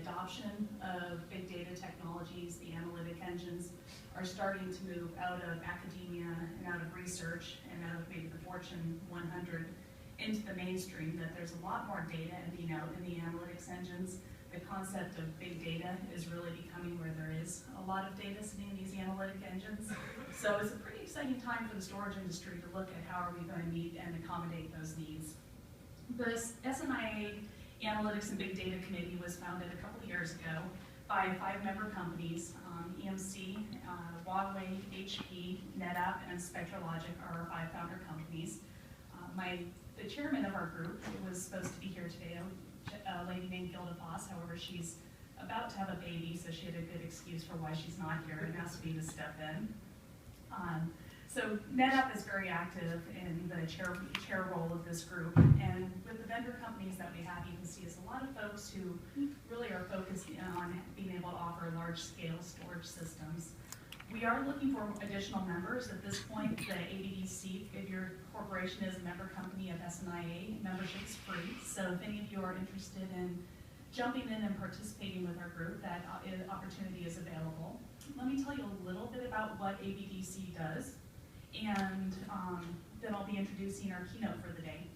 adoption of big data technologies, the analytic engines, are starting to move out of academia and out of research and out of maybe the Fortune 100 into the mainstream, that there's a lot more data ending out in the analytics engines. The concept of big data is really becoming where there is a lot of data sitting in these analytic engines. So it's a pretty exciting time for the storage industry to look at how are we going to meet and accommodate those needs. The SNIA Analytics and Big Data Committee was founded a couple of years ago by 5 member companies. EMC, Huawei, HP, NetApp, and SpectraLogic are our 5 founder companies. The chairman of our group was supposed to be here today, a lady named Gilda Foss. However, she's about to have a baby, so she had a good excuse for why she's not here and asked me to step in. So NetApp is very active in the chair role of this group, and with the vendor companies that we have, you can see is a lot of folks who really are focused on being able to offer large-scale storage systems. We are looking for additional members. At this point, the ABDC, if your corporation is a member company of SNIA, membership is free. So if any of you are interested in jumping in and participating with our group, that opportunity is available. Let me tell you a little bit about what ABDC does, and then I'll be introducing our keynote for the day.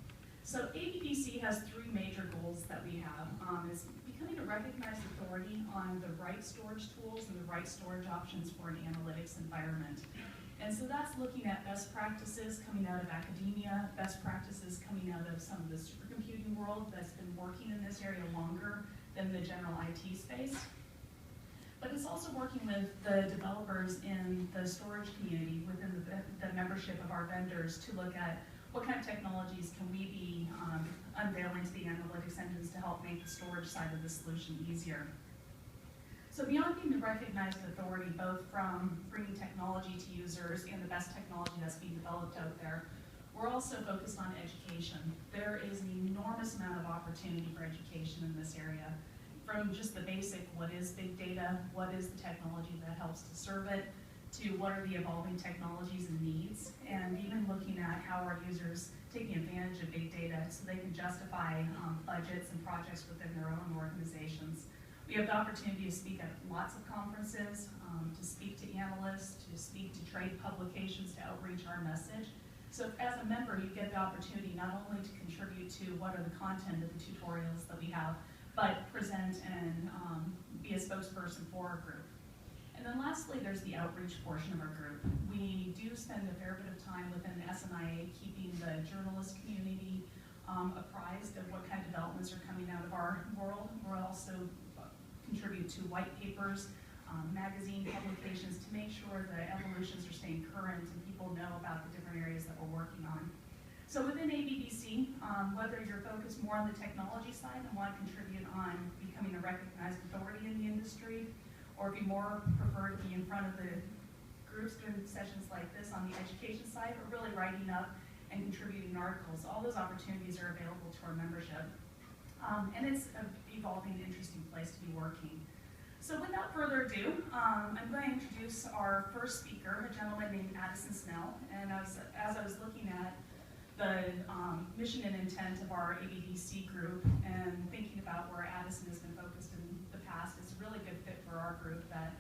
So ABDC has 3 major goals that we have. Is becoming a recognized authority on the right storage tools and the right storage options for an analytics environment. And so that's looking at best practices coming out of academia, best practices coming out of some of the supercomputing world that's been working in this area longer than the general IT space. But it's also working with the developers in the storage community within the membership of our vendors to look at what kind of technologies can we be unveiling to the analytics engines to help make the storage side of the solution easier. So beyond being the recognized authority, both from bringing technology to users and the best technology that's being developed out there, we're also focused on education. There is an enormous amount of opportunity for education in this area. From just the basic, what is big data, what is the technology that helps to serve it, to what are the evolving technologies and needs, and even looking at how our users taking advantage of big data so they can justify budgets and projects within their own organizations. We have the opportunity to speak at lots of conferences, to speak to analysts, to speak to trade publications, to outreach our message. So as a member, you get the opportunity not only to contribute to what are the content of the tutorials that we have, but present and be a spokesperson for our group. And then lastly, there's the outreach portion of our group. We do spend a fair bit of time within the SNIA keeping the journalist community apprised of what kind of developments are coming out of our world. We'll also contribute to white papers, magazine publications to make sure the evolutions are staying current and people know about the different areas that we're working on. So within ABDC, whether you're focused more on the technology side and want to contribute on becoming a recognized authority in the industry, or if you more prefer to be in front of the groups during sessions like this on the education side, or really writing up and contributing articles, all those opportunities are available to our membership. And it's an evolving, interesting place to be working. So without further ado, I'm going to introduce our first speaker, a gentleman named Addison Snell. And as I was looking at the mission and intent of our ABDC group and thinking about where Addison has been focused in the past, it's a really good fit for our group. That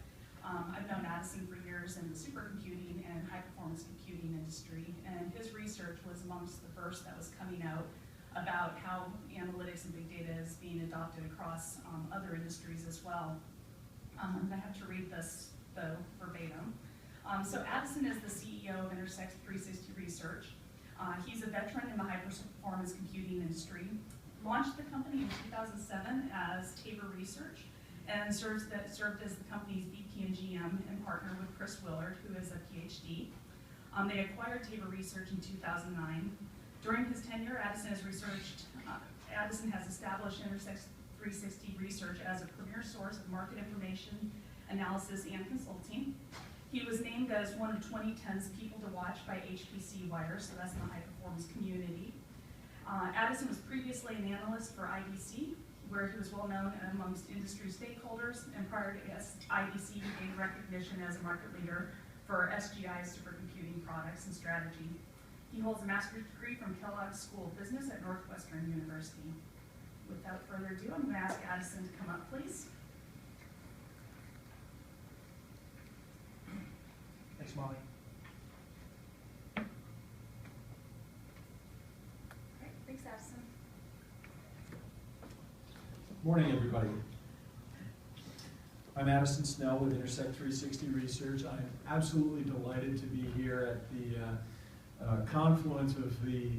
I've known Addison for years in the supercomputing and high-performance computing industry, and his research was amongst the first that was coming out about how analytics and big data is being adopted across other industries as well. I have to read this, though, verbatim. So Addison is the CEO of Intersect 360 Research. He's a veteran in the high-performance computing industry, launched the company in 2007 as Tabor Research, and served as the company's VP and GM and partner with Chris Willard, who is a PhD. They acquired Tabor Research in 2009. During his tenure, Addison has established Intersect 360 Research as a premier source of market information, analysis, and consulting. He was named as one of 2010's People to Watch by HPC Wire, so that's in the high-performance community. Addison was previously an analyst for IDC, where he was well known amongst industry stakeholders, and prior to IDC, he gained recognition as a market leader for SGI supercomputing products and strategy. He holds a master's degree from Kellogg School of Business at Northwestern University. without further ado, I'm going to ask Addison to come up, please. Thanks, Molly. Great, thanks, Addison. Morning, everybody. I'm Addison Snell with Intersect 360 Research. I'm absolutely delighted to be here at the confluence of the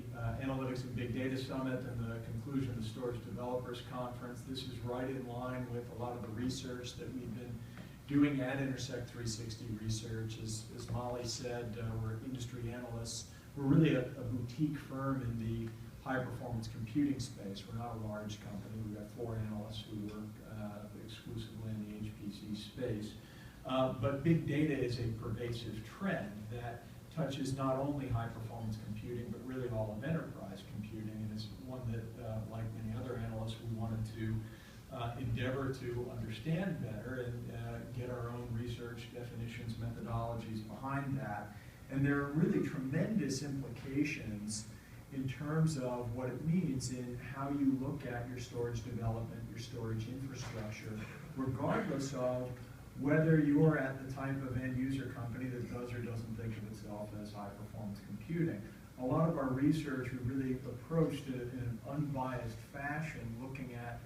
Analytics and Big Data Summit and the conclusion of the Storage Developers Conference. This is right in line with a lot of the research that we've been doing at Intersect 360 Research. As Molly said, we're industry analysts. We're really a boutique firm in the high-performance computing space. We're not a large company. We've got 4 analysts who work exclusively in the HPC space. But big data is a pervasive trend that touches not only high-performance computing, but really all of enterprise computing, and it's one that, like many other analysts, we wanted to endeavor to understand better and get our own research definitions, methodologies behind that. And there are really tremendous implications in terms of what it means in how you look at your storage development, your storage infrastructure, regardless of whether you're at the type of end user company that does or doesn't think of itself as high performance computing. A lot of our research, we really approached it in an unbiased fashion, looking at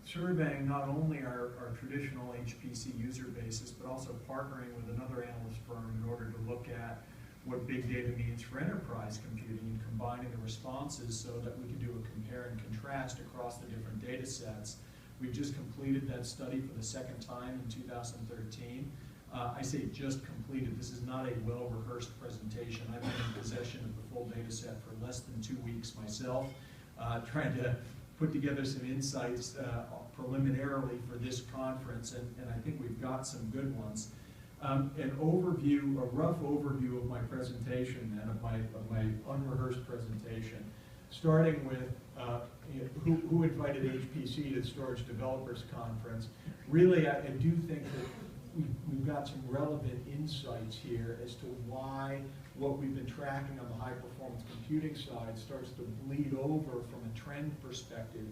surveying not only our traditional HPC user bases, but also partnering with another analyst firm in order to look at what big data means for enterprise computing and combining the responses so that we can do a compare and contrast across the different data sets. We just completed that study for the second time in 2013. I say just completed. This is not a well-rehearsed presentation. I've been in possession of the full data set for less than 2 weeks myself, trying to put together some insights preliminarily for this conference, and I think we've got some good ones. An overview, a rough overview of my presentation then, of my unrehearsed presentation, starting with who invited HPC to the Storage Developers Conference. Really, I do think that we've got some relevant insights here as to why what we've been tracking on the high-performance computing side starts to bleed over from a trend perspective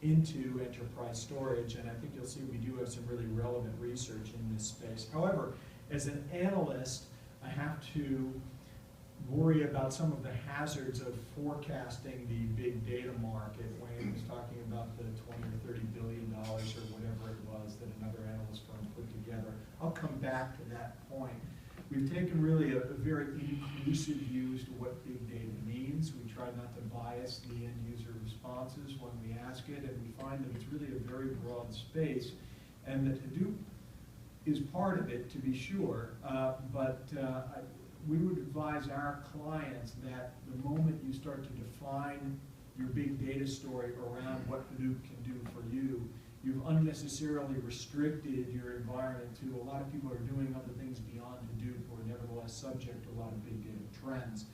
into enterprise storage, and I think you'll see we do have some really relevant research in this space. However, as an analyst, I have to worry about some of the hazards of forecasting the big data market. Wayne was talking about the $20 or $30 billion or whatever it was that another analyst firm put together. I'll come back to that point. We've taken really a very inclusive view as to what big data means. We try not to bias the end user responses when we ask it, and we find that it's really a very broad space, and that Hadoop is part of it, to be sure, but we would advise our clients that the moment you start to define your big data story around what Hadoop can do for you, you've unnecessarily restricted your environment to a lot of people who are doing other things beyond Hadoop who are nevertheless subject to a lot of big data trends.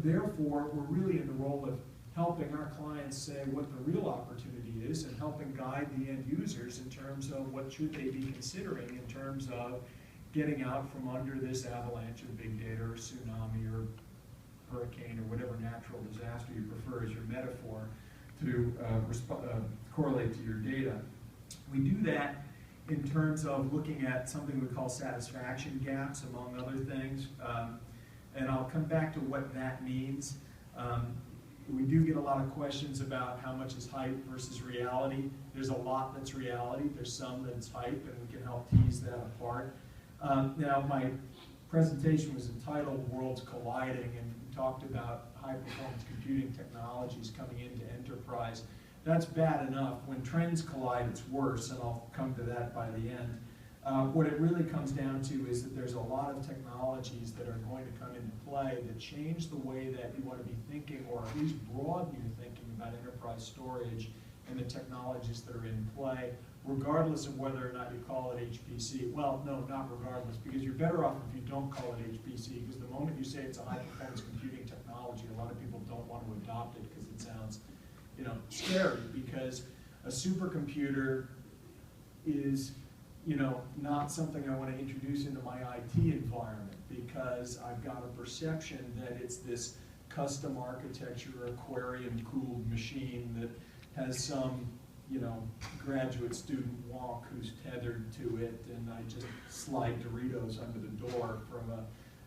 Therefore, we're really in the role of helping our clients say what the real opportunity is and helping guide the end users in terms of what should they be considering in terms of getting out from under this avalanche of big data or tsunami or hurricane or whatever natural disaster you prefer as your metaphor to correlate to your data. We do that in terms of looking at something we call satisfaction gaps, among other things. And I'll come back to what that means. We do get a lot of questions about how much is hype versus reality. There's a lot that's reality. There's some that's hype, and we can help tease that apart. Now, my presentation was entitled Worlds Colliding, and we talked about high-performance computing technologies coming into enterprise. That's bad enough. When trends collide, it's worse, and I'll come to that by the end. What it really comes down to is that there's a lot of technologies that are going to come into play that change the way that you want to be thinking, or at least broaden your thinking about enterprise storage and the technologies that are in play, regardless of whether or not you call it HPC. Well, no, not regardless, because you're better off if you don't call it HPC, because the moment you say it's a high-performance computing technology, a lot of people don't want to adopt it because it sounds, scary, because a supercomputer is not something I want to introduce into my IT environment, because I've got a perception that it's this custom architecture, aquarium-cooled machine that has some, graduate student wonk who's tethered to it, and I just slide Doritos under the door from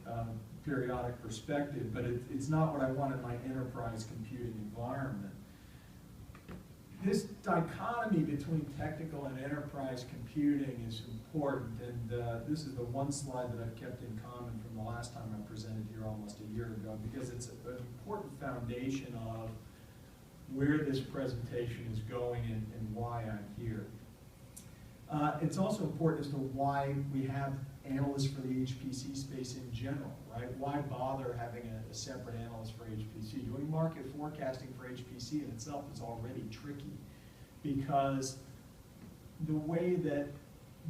a periodic perspective, but it's not what I want in my enterprise computing environment. This dichotomy between technical and enterprise computing is important, and this is the one slide that I've kept in common from the last time I presented here almost a year ago, because it's an important foundation of where this presentation is going and why I'm here. It's also important as to why we have analysts for the HPC space in general, right? Why bother having a separate analyst for HPC? Doing market forecasting for HPC in itself is already tricky, because the way that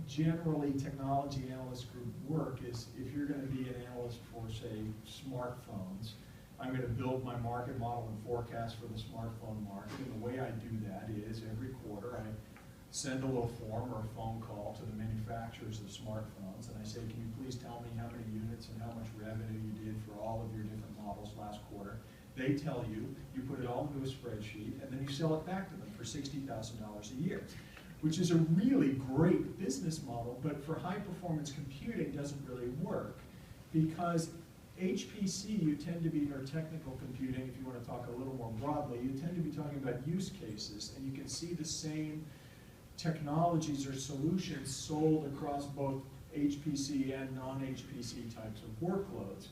generally technology analyst group work is, if you're going to be an analyst for, say, smartphones, I'm going to build my market model and forecast for the smartphone market, and the way I do that is every quarter I send a little form or a phone call to the manufacturers of smartphones, and I say, can you please tell me how many units and how much revenue you did for all of your different models last quarter? They tell you, you put it all into a spreadsheet, and then you sell it back to them for $60,000 a year, which is a really great business model, but for high performance computing doesn't really work, because HPC, you tend to be, or technical computing, if you want to talk a little more broadly, you tend to be talking about use cases, and you can see the same technologies or solutions sold across both HPC and non-HPC types of workloads.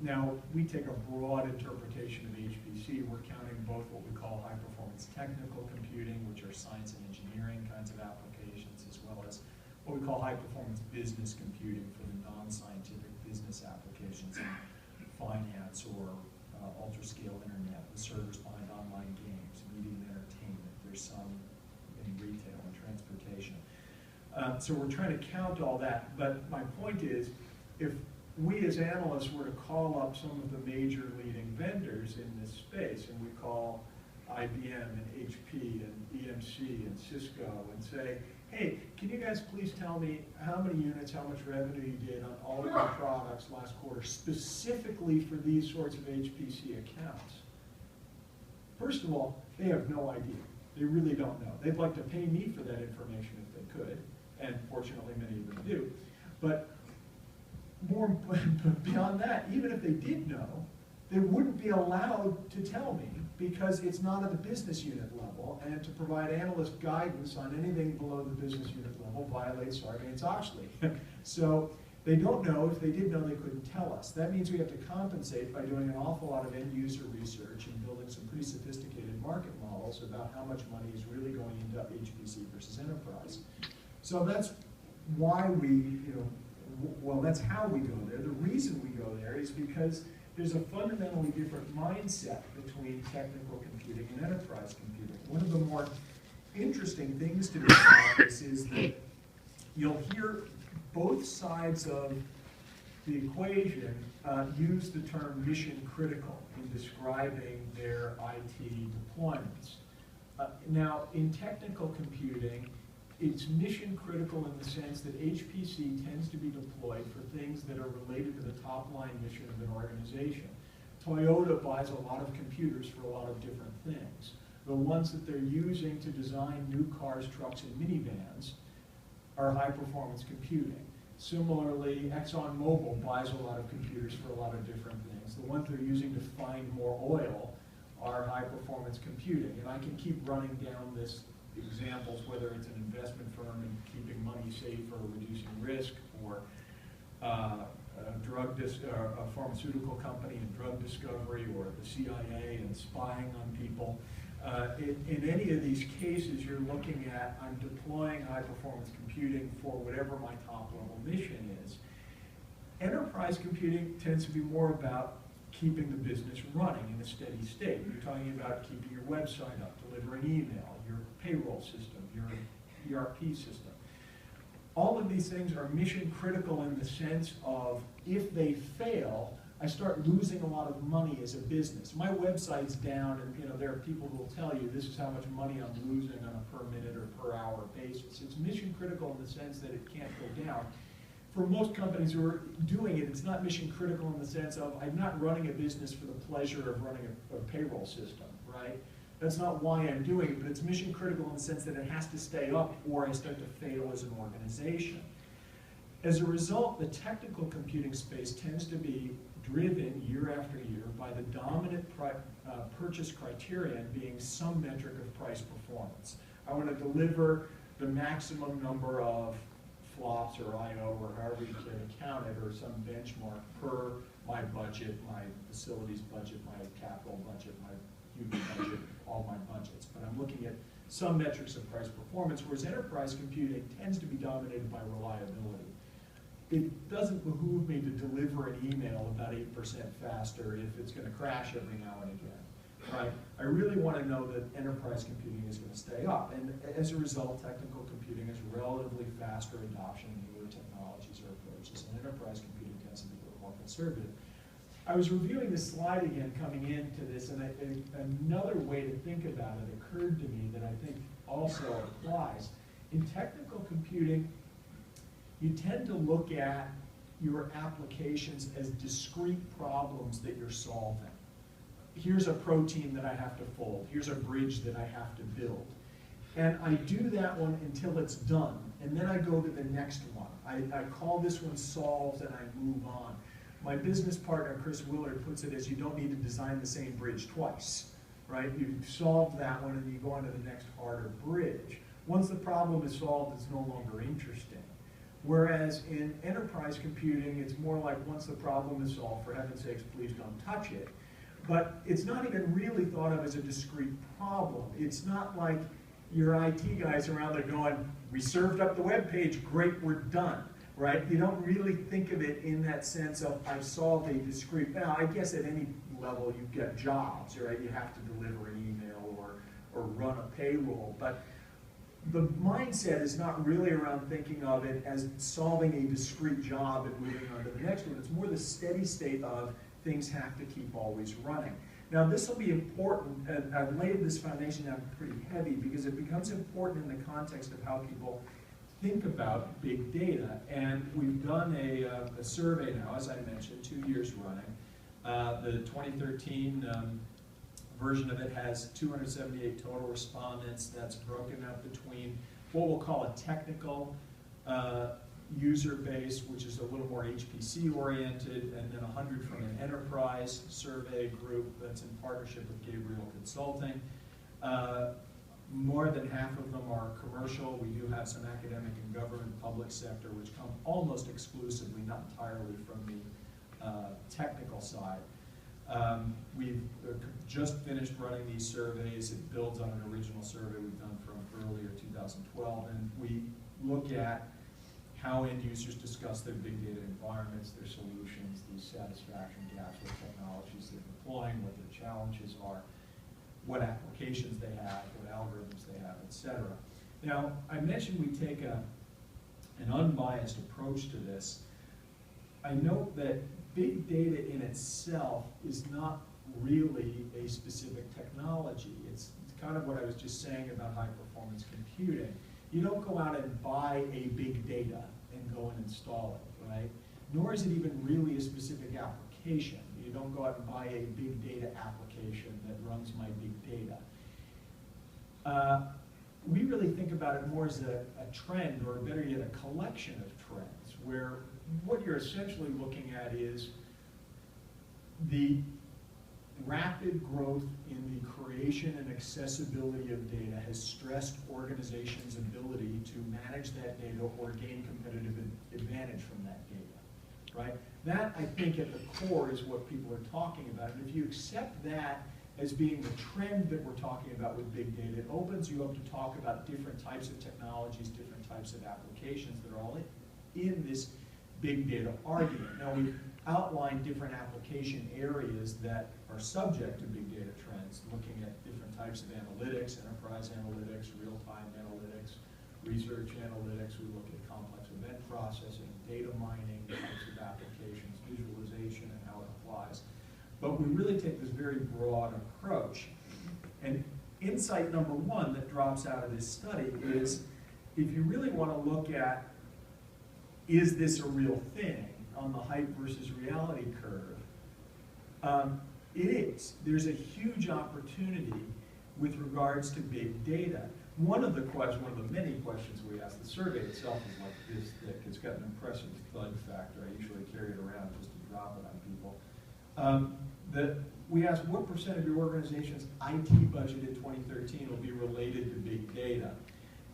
Now, we take a broad interpretation of HPC. We're counting both what we call high-performance technical computing, which are science and engineering kinds of applications, as well as what we call high-performance business computing for the non-scientific business applications in finance or ultra-scale internet, the servers behind online games, media and entertainment. There's some in retail and transportation. So we're trying to count all that, but my point is, if we as analysts were to call up some of the major leading vendors in this space, and we call IBM and HP and EMC and Cisco and say, hey, can you guys please tell me how many units, how much revenue you did on all of your products last quarter, specifically for these sorts of HPC accounts? First of all, they have no idea. They really don't know. They'd like to pay me for that information if they could, and fortunately many of them do. But more beyond that, even if they did know, they wouldn't be allowed to tell me, because it's not at the business unit level, and to provide analyst guidance on anything below the business unit level violates Sarbanes-Oxley. So they don't know. If they did know, they couldn't tell us. That means we have to compensate by doing an awful lot of end-user research and building some pretty sophisticated market models about how much money is really going into HPC versus enterprise. So that's why we, well, that's how we go there. The reason we go there is because there's a fundamentally different mindset between technical computing and enterprise computing. One of the more interesting things to be about this is that you'll hear both sides of the equation use the term mission critical in describing their IT deployments. Now, in technical computing, it's mission critical in the sense that HPC tends to be deployed for things that are related to the top line mission of an organization. Toyota buys a lot of computers for a lot of different things. The ones that they're using to design new cars, trucks, and minivans are high performance computing. Similarly, ExxonMobil buys a lot of computers for a lot of different things. The ones they're using to find more oil are high performance computing. And I can keep running down this examples, whether it's an investment firm and keeping money safe or reducing risk, or a pharmaceutical company and drug discovery, or the CIA and spying on people. In any of these cases, you're looking at, I'm deploying high performance computing for whatever my top level mission is. Enterprise computing tends to be more about keeping the business running in a steady state. You're talking about keeping your website up, delivering email, your payroll system, your ERP system. All of these things are mission critical in the sense of, if they fail, I start losing a lot of money as a business. My website's down, and there are people who will tell you this is how much money I'm losing on a per minute or per hour basis. It's mission critical in the sense that it can't go down. For most companies who are doing it, it's not mission critical in the sense of, I'm not running a business for the pleasure of running a payroll system, right? That's not why I'm doing it, but it's mission critical in the sense that it has to stay up or I start to fail as an organization. As a result, the technical computing space tends to be driven year after year by the dominant purchase criterion being some metric of price performance. I want to deliver the maximum number of flops or I/O or however you can count it, or some benchmark per my budget, my facilities budget, my capital budget, my human budget, all my budgets. But I'm looking at some metrics of price performance, whereas enterprise computing tends to be dominated by reliability. It doesn't behoove me to deliver an email about 8% faster if it's going to crash every now and again, right? I really want to know that enterprise computing is going to stay up. And as a result, technical computing has relatively faster adoption of newer technologies or approaches, and enterprise computing tends to be a little more conservative. I was reviewing this slide again coming into this, and another way to think about it occurred to me that I think also applies. In technical computing, you tend to look at your applications as discrete problems that you're solving. Here's a protein that I have to fold. Here's a bridge that I have to build. And I do that one until it's done. And then I go to the next one. I call this one solved and I move on. My business partner, Chris Willard, puts it as you don't need to design the same bridge twice, right? You've solved that one and you go on to the next harder bridge. Once the problem is solved, it's no longer interesting. Whereas in enterprise computing, it's more like once the problem is solved, for heaven's sakes, please don't touch it. But it's not even really thought of as a discrete problem. It's not like your IT guys around there going, we served up the web page, great, we're done, right? You don't really think of it in that sense of I've solved a discrete, now I guess at any level you get jobs, right? You have to deliver an email or run a payroll, but the mindset is not really around thinking of it as solving a discrete job and moving on to the next one. It's more the steady state of things have to keep always running. Now this will be important, and I've laid this foundation down pretty heavy because it becomes important in the context of how people think about big data. And we've done a survey now, as I mentioned, 2 years running. The 2013 version of it has 278 total respondents. That's broken up between what we'll call a technical user base, which is a little more HPC oriented, and then 100 from an enterprise survey group that's in partnership with Gabriel Consulting. More than half of them are commercial. We do have some academic and government public sector, which come almost exclusively, not entirely, from the technical side. We've just finished running these surveys. It builds on an original survey we've done from earlier 2012, and we look at how end users discuss their big data environments, their solutions, these satisfaction gaps with technologies they're deploying, what their challenges are, what applications they have, what algorithms they have, etc. Now, I mentioned we take an unbiased approach to this. I note that big data in itself is not really a specific technology. It's kind of what I was just saying about high performance computing. You don't go out and buy a big data and go and install it, right? Nor is it even really a specific application. You don't go out and buy a big data application that runs my big data. We really think about it more as a trend, or better yet, a collection of trends, where what you're essentially looking at is the rapid growth in the creation and accessibility of data has stressed organizations' ability to manage that data or gain competitive advantage from that data, right? That, I think, at the core is what people are talking about. And if you accept that as being the trend that we're talking about with big data, it opens you up to talk about different types of technologies, different types of applications that are all in this big data argument. Now, we've outlined different application areas that are subject to big data trends, looking at different types of analytics, enterprise analytics, real-time analytics, research analytics. We look at complex event processing, data mining, types of applications, visualization, and how it applies. But we really take this very broad approach. And insight number one that drops out of this study is, if you really want to look at, is this a real thing on the hype versus reality curve, it is. There's a huge opportunity with regards to big data. One of the many questions we ask, the survey itself is like this thick. It's got an impressive thud factor. I usually carry it around just to drop it on people. We ask, what percent of your organization's IT budget in 2013 will be related to big data?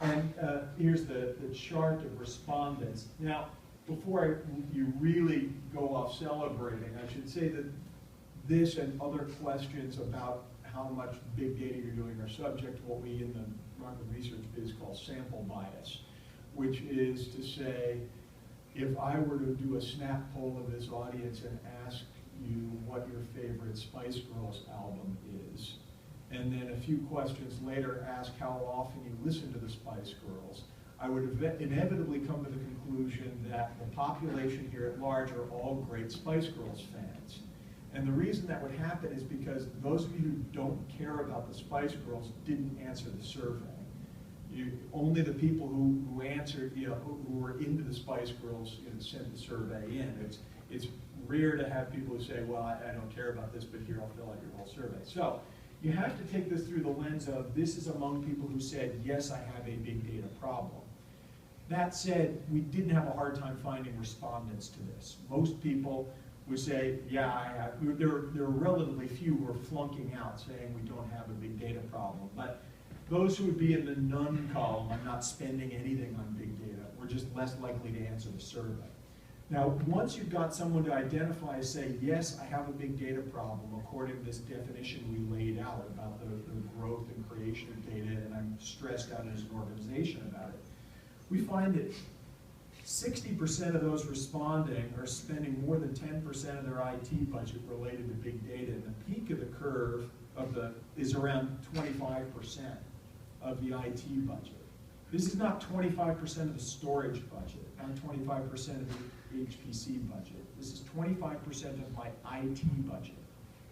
And here's the chart of respondents. Now, before you really go off celebrating, I should say that this and other questions about how much big data you're doing are subject to what we in the market research biz call sample bias, which is to say, if I were to do a snap poll of this audience and ask you what your favorite Spice Girls album is, and then a few questions later ask how often you listen to the Spice Girls, I would inevitably come to the conclusion that the population here at large are all great Spice Girls fans. And the reason that would happen is because those of you who don't care about the Spice Girls didn't answer the survey. Only the people who answered, who were into the Spice Girls, sent the survey in. It's rare to have people who say, well, I don't care about this, but here, I'll fill out your whole survey. So you have to take this through the lens of, this is among people who said, yes, I have a big data problem. That said, we didn't have a hard time finding respondents to this. Most people would say, yeah, I have. There are relatively few who are flunking out saying we don't have a big data problem. But those who would be in the none column, I'm not spending anything on big data, were just less likely to answer the survey. Now, once you've got someone to identify, say, yes, I have a big data problem, according to this definition we laid out about the growth and creation of data, and I'm stressed out as an organization about it, we find that 60% of those responding are spending more than 10% of their IT budget related to big data, and the peak of the curve is around 25% of the IT budget. This is not 25% of the storage budget, not 25% of the HPC budget. This is 25% of my IT budget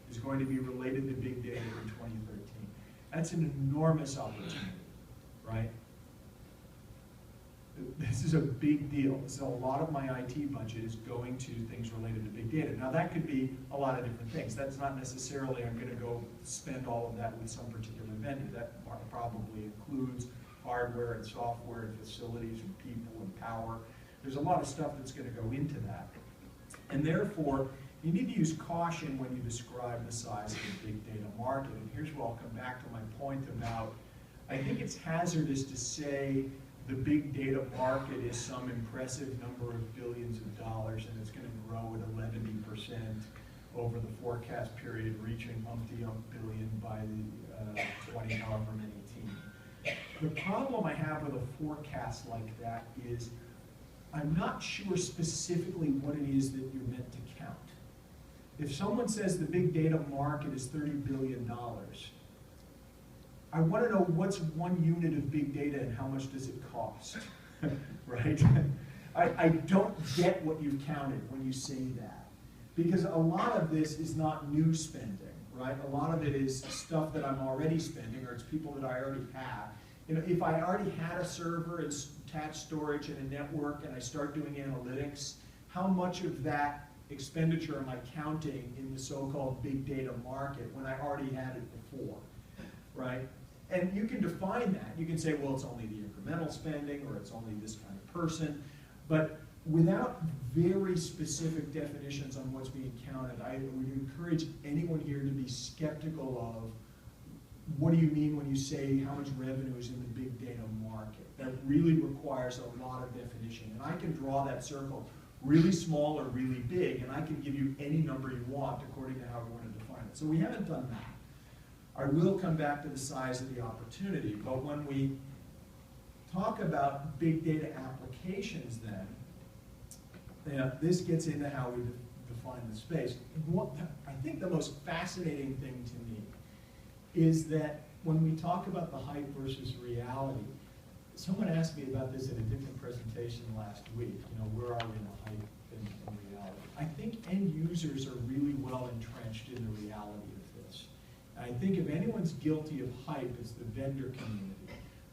is going to be related to big data in 2013. That's an enormous opportunity, right? This is a big deal. This is a lot of my IT budget is going to things related to big data. Now that could be a lot of different things. That's not necessarily I'm going to go spend all of that with some particular vendor. That probably includes hardware and software and facilities and people and power. There's a lot of stuff that's going to go into that. And therefore, you need to use caution when you describe the size of the big data market. And here's where I'll come back to my point about, I think it's hazardous to say the big data market is some impressive number of billions of dollars and it's going to grow at 11% over the forecast period, reaching billion by the 20 however many team. The problem I have with a forecast like that is I'm not sure specifically what it is that you're meant to count. If someone says the big data market is $30 billion, I want to know what's one unit of big data and how much does it cost, right? I don't get what you've counted when you say that. Because a lot of this is not new spending, right? A lot of it is stuff that I'm already spending, or it's people that I already have. If I already had a server and attached storage and a network and I start doing analytics, how much of that expenditure am I counting in the so-called big data market when I already had it before, right? And you can define that. You can say, well, it's only the incremental spending, or it's only this kind of person. But without very specific definitions on what's being counted, I would encourage anyone here to be skeptical of what do you mean when you say how much revenue is in the big data market. That really requires a lot of definition. And I can draw that circle really small or really big, and I can give you any number you want according to how we want to define it. So we haven't done that. I will come back to the size of the opportunity, but when we talk about big data applications then, this gets into how we define the space. I think the most fascinating thing to me is that when we talk about the hype versus reality, someone asked me about this in a different presentation last week, where are we in the hype and reality? I think end users are really well entrenched in the reality of this. I think if anyone's guilty of hype, it's the vendor community,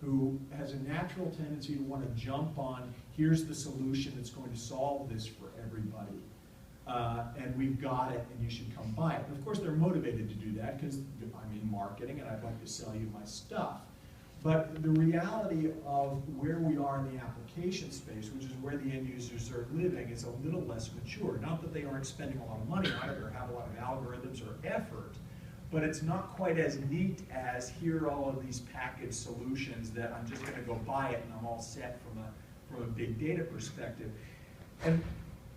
who has a natural tendency to want to jump on, here's the solution that's going to solve this for everybody. and we've got it, and you should come buy it. And of course, they're motivated to do that because I'm in marketing and I'd like to sell you my stuff. But the reality of where we are in the application space, which is where the end users are living, is a little less mature. Not that they aren't spending a lot of money on it or have a lot of algorithms or effort, but it's not quite as neat as here are all of these packaged solutions that I'm just going to go buy it and I'm all set from a big data perspective. And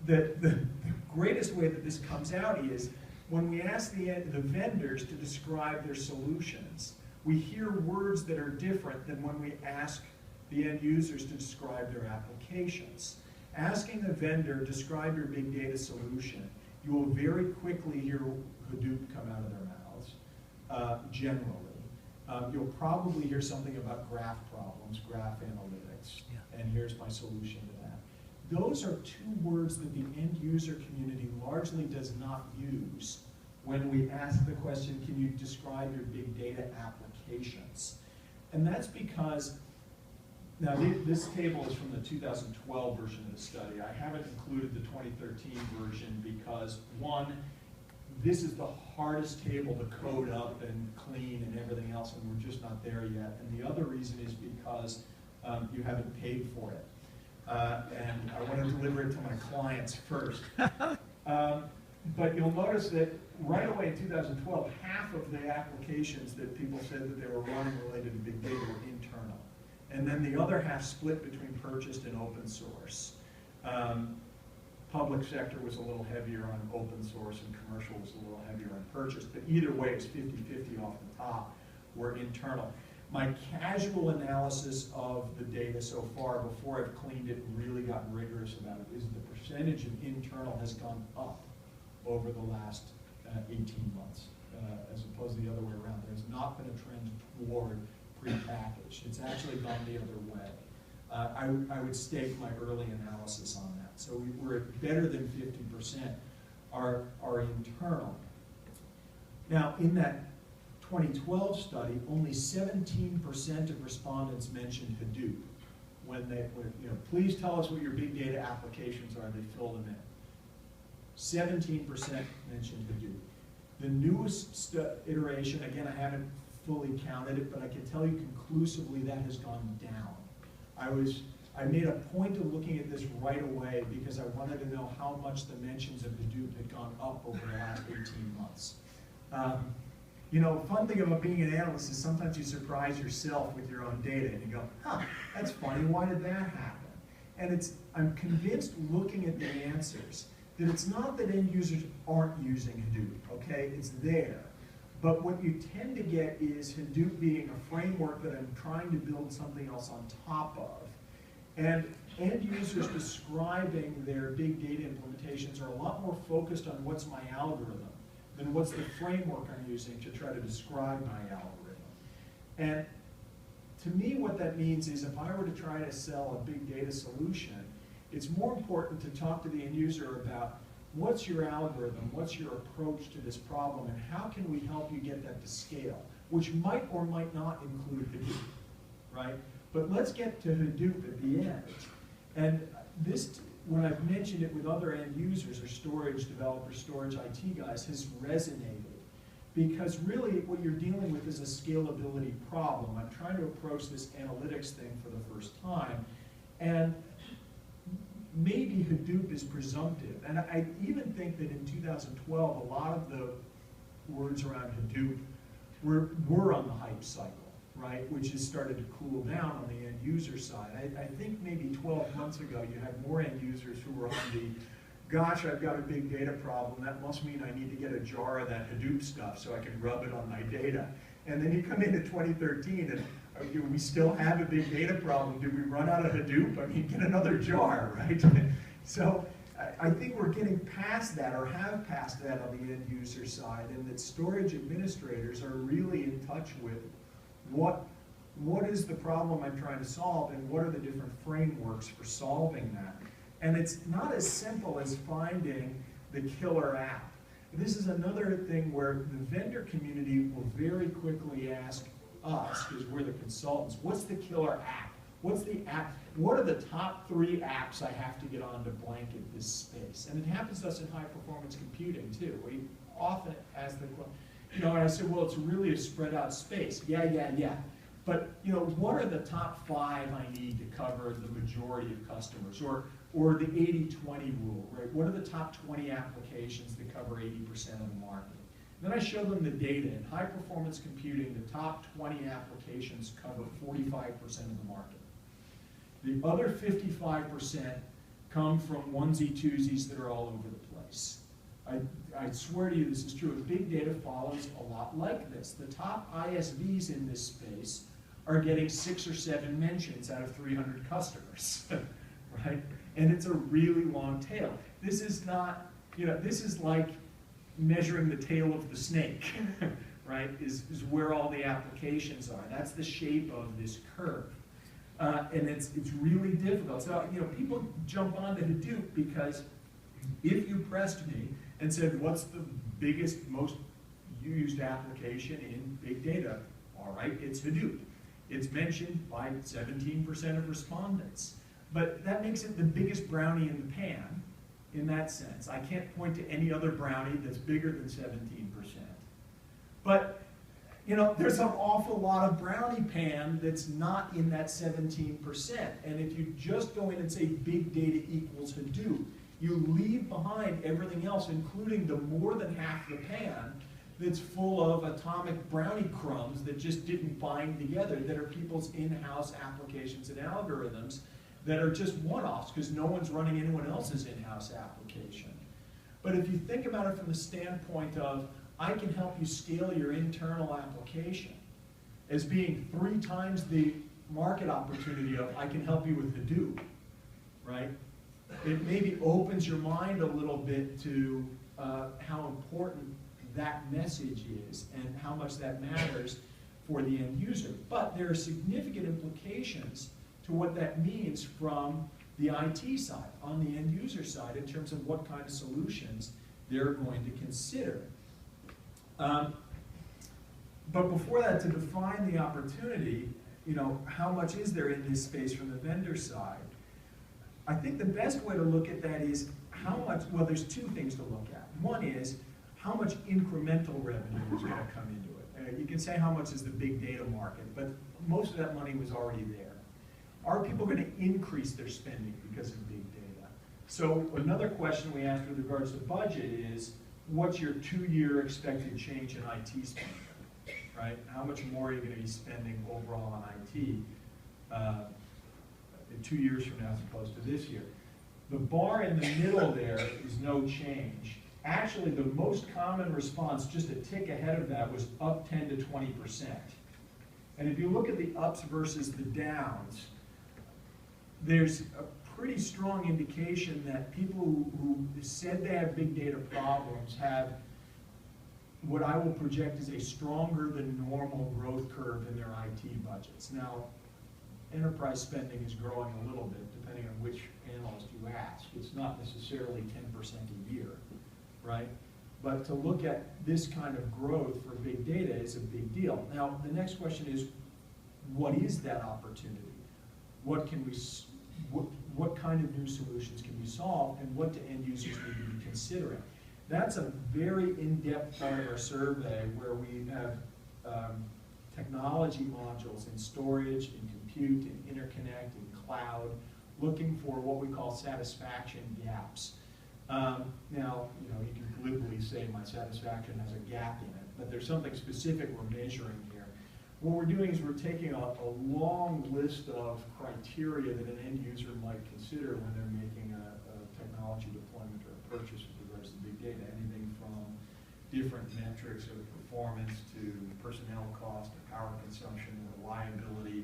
the greatest way that this comes out is when we ask the vendors to describe their solutions, we hear words that are different than when we ask the end users to describe their applications. Asking a vendor, describe your big data solution, you will very quickly hear Hadoop come out of their mouths, generally. You'll probably hear something about graph problems, graph analytics, and here's my solution to that. Those are two words that the end user community largely does not use when we ask the question, can you describe your big data applications? And that's because, now this table is from the 2012 version of the study. I haven't included the 2013 version because, one, this is the hardest table to code up and clean and everything else, and we're just not there yet. And the other reason is because you haven't paid for it. And I want to deliver it to my clients first. But you'll notice that right away in 2012, half of the applications that people said that they were running related to big data were internal. And then the other half split between purchased and open source. Public sector was a little heavier on open source and commercial was a little heavier on purchased. But either way, it's 50-50 off the top were internal. My casual analysis of the data so far, before I've cleaned it and really gotten rigorous about it, is the percentage of internal has gone up over the last 18 months, as opposed to the other way around. There's not been a trend toward prepackaged. It's actually gone the other way. I would stake my early analysis on that. So we're at better than 50% are internal. Now, in that 2012 study, only 17% of respondents mentioned Hadoop. When they were, please tell us what your big data applications are, they fill them in. 17% mentioned Hadoop. The newest iteration, again, I haven't fully counted it, but I can tell you conclusively that has gone down. I made a point of looking at this right away because I wanted to know how much the mentions of Hadoop had gone up over the last 18 months. Fun thing about being an analyst is sometimes you surprise yourself with your own data and you go, huh, that's funny, why did that happen? And I'm convinced looking at the answers that it's not that end users aren't using Hadoop, okay? It's there. But what you tend to get is Hadoop being a framework that I'm trying to build something else on top of. And end users describing their big data implementations are a lot more focused on what's my algorithm than what's the framework I'm using to try to describe my algorithm. And to me, what that means is if I were to try to sell a big data solution, it's more important to talk to the end user about what's your algorithm, what's your approach to this problem, and how can we help you get that to scale, which might or might not include Hadoop, right? But let's get to Hadoop at the end. And this, when I've mentioned it with other end users or storage developers, storage IT guys, has resonated. Because really what you're dealing with is a scalability problem. I'm trying to approach this analytics thing for the first time. And maybe Hadoop is presumptive. And I even think that in 2012, a lot of the words around Hadoop were on the hype cycle, right? Which has started to cool down on the end user side. I think maybe 12 months ago, you had more end users who were on the, gosh, I've got a big data problem. That must mean I need to get a jar of that Hadoop stuff so I can rub it on my data. And then you come into 2013 and do we still have a big data problem? Did we run out of Hadoop? I mean, get another jar, right? So I think we're getting past that or have passed that on the end user side, and that storage administrators are really in touch with what is the problem I'm trying to solve and what are the different frameworks for solving that. And it's not as simple as finding the killer app. This is another thing where the vendor community will very quickly ask us, because we're the consultants, what's the killer app? What's the app? What are the top 3 apps I have to get on to blanket this space? And it happens to us in high performance computing too. We often ask the question, you know, and I said, well, it's really a spread out space. Yeah. But, you know, what are the top 5 I need to cover the majority of customers? Or the 80-20 rule, right? What are the top 20 applications that cover 80% of the market? Then I show them the data. In high performance computing, the top 20 applications cover 45% of the market. The other 55% come from onesie twosies that are all over the place. I swear to you this is true. Big data follows a lot like this. The top ISVs in this space are getting 6 or 7 mentions out of 300 customers, right? And it's a really long tail. This is not, you know, this is like measuring the tail of the snake, right? Is where all the applications are. That's the shape of this curve. And it's really difficult. So, you know, people jump onto Hadoop because if you pressed me and said, what's the biggest, most used application in big data? All right, it's Hadoop. It's mentioned by 17% of respondents. But that makes it the biggest brownie in the pan in that sense. I can't point to any other brownie that's bigger than 17%. But you know, there's an awful lot of brownie pan that's not in that 17%. And if you just go in and say big data equals Hadoop, you leave behind everything else, including the more than half the pan that's full of atomic brownie crumbs that just didn't bind together, that are people's in-house applications and algorithms that are just one-offs because no one's running anyone else's in-house application. But if you think about it from the standpoint of, I can help you scale your internal application as being 3 times the market opportunity of I can help you with Hadoop, right? It maybe opens your mind a little bit to how important that message is and how much that matters for the end user. But there are significant implications to what that means from the IT side, on the end user side, in terms of what kind of solutions they're going to consider. But before that, to define the opportunity, you know, how much is there in this space from the vendor side? I think the best way to look at that is how much, well, there's 2 things to look at. One is how much incremental revenue is going to come into it. You can say how much is the big data market, but most of that money was already there. Are people going to increase their spending because of big data? So another question we asked with regards to budget is, what's your 2-year expected change in IT spending, right? How much more are you going to be spending overall on IT in 2 years from now as opposed to this year? The bar in the middle there is no change. Actually, the most common response, just a tick ahead of that, was up 10 to 20%. And if you look at the ups versus the downs, there's a pretty strong indication that people who said they have big data problems have what I will project is a stronger than normal growth curve in their IT budgets. Now, enterprise spending is growing a little bit depending on which analyst you ask. It's not necessarily 10% a year, right? But to look at this kind of growth for big data is a big deal. Now, the next question is, what is that opportunity? What can we, what kind of new solutions can we solve, and what do end users need to be considering? That's a very in-depth part of our survey where we have technology modules in storage, in compute, in interconnect, in cloud, looking for what we call satisfaction gaps. Now, you can glibly say my satisfaction has a gap in it, but there's something specific we're measuring here. What we're doing is we're taking a long list of criteria that an end user might consider when they're making a technology deployment or a purchase with regards to big data, anything from different metrics of performance to personnel cost, to power consumption, reliability.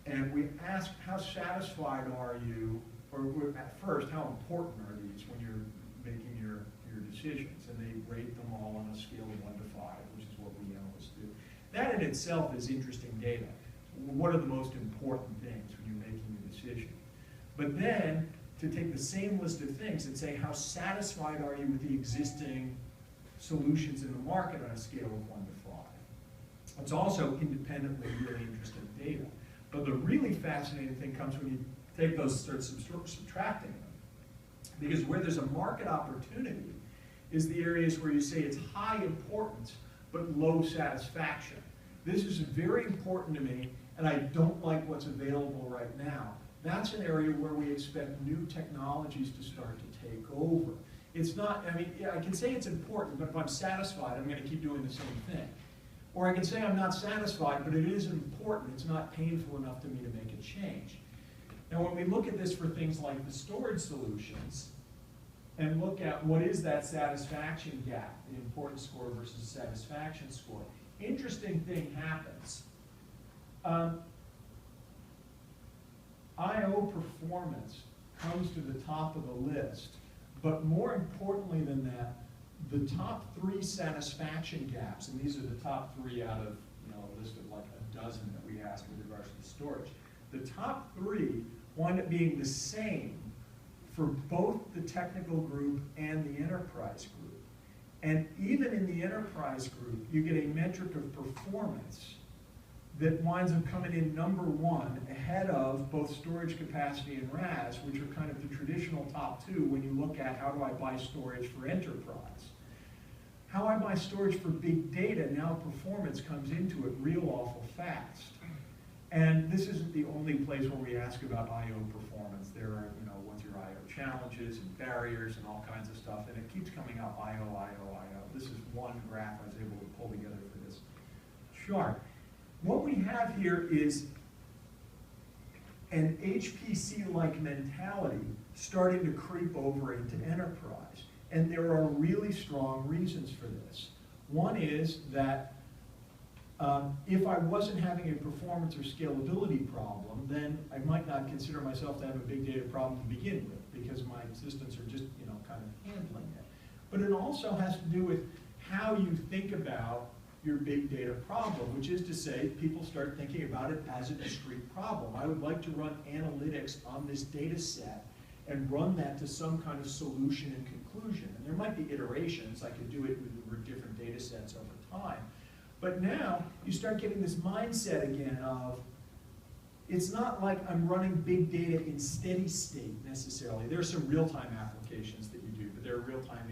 And we ask, how satisfied are you, or at first, how important are these when you're making your decisions? And they rate them all on a scale of 1 to 5, which is what we analysts do. That in itself is interesting data. What are the most important things when you're making a decision? But then, to take the same list of things and say, how satisfied are you with the existing solutions in the market on a scale of 1 to 5? It's also independently really interesting data. But the really fascinating thing comes when you take those, start subtracting them. Because where there's a market opportunity is the areas where you say it's high importance, but low satisfaction. This is very important to me, and I don't like what's available right now. That's an area where we expect new technologies to start to take over. It's not, I mean, yeah, I can say it's important, but if I'm satisfied, I'm going to keep doing the same thing. Or I can say I'm not satisfied, but it is important. It's not painful enough to me to make a change. Now, when we look at this for things like the storage solutions, and look at what is that satisfaction gap, the importance score versus satisfaction score, interesting thing happens. I/O performance comes to the top of the list, but more importantly than that, the top 3 satisfaction gaps, and these are the top 3 out of a list of like a dozen that we asked with regards to the storage. The top 3 wind up being the same for both the technical group and the enterprise group. And even in the enterprise group, you get a metric of performance that winds up coming in number 1 ahead of both storage capacity and RAS, which are kind of the traditional top 2 when you look at how do I buy storage for enterprise. How I buy storage for big data, now performance comes into it real awful fast. And this isn't the only place where we ask about I/O performance. There are, what's your I/O challenges and barriers and all kinds of stuff, and it keeps coming up I/O, I/O, I/O. This is one graph I was able to pull together for this chart. What we have here is an HPC-like mentality starting to creep over into enterprise. And there are really strong reasons for this. One is that if I wasn't having a performance or scalability problem, then I might not consider myself to have a big data problem to begin with, because my systems are just, kind of handling it. But it also has to do with how you think about your big data problem, which is to say, people start thinking about it as a discrete problem. I would like to run analytics on this data set and run that to some kind of solution and conclusion. And there might be iterations. I could do it with different data sets over time. But now you start getting this mindset again of, it's not like I'm running big data in steady state necessarily. There are some real-time applications that you do, but there are real-time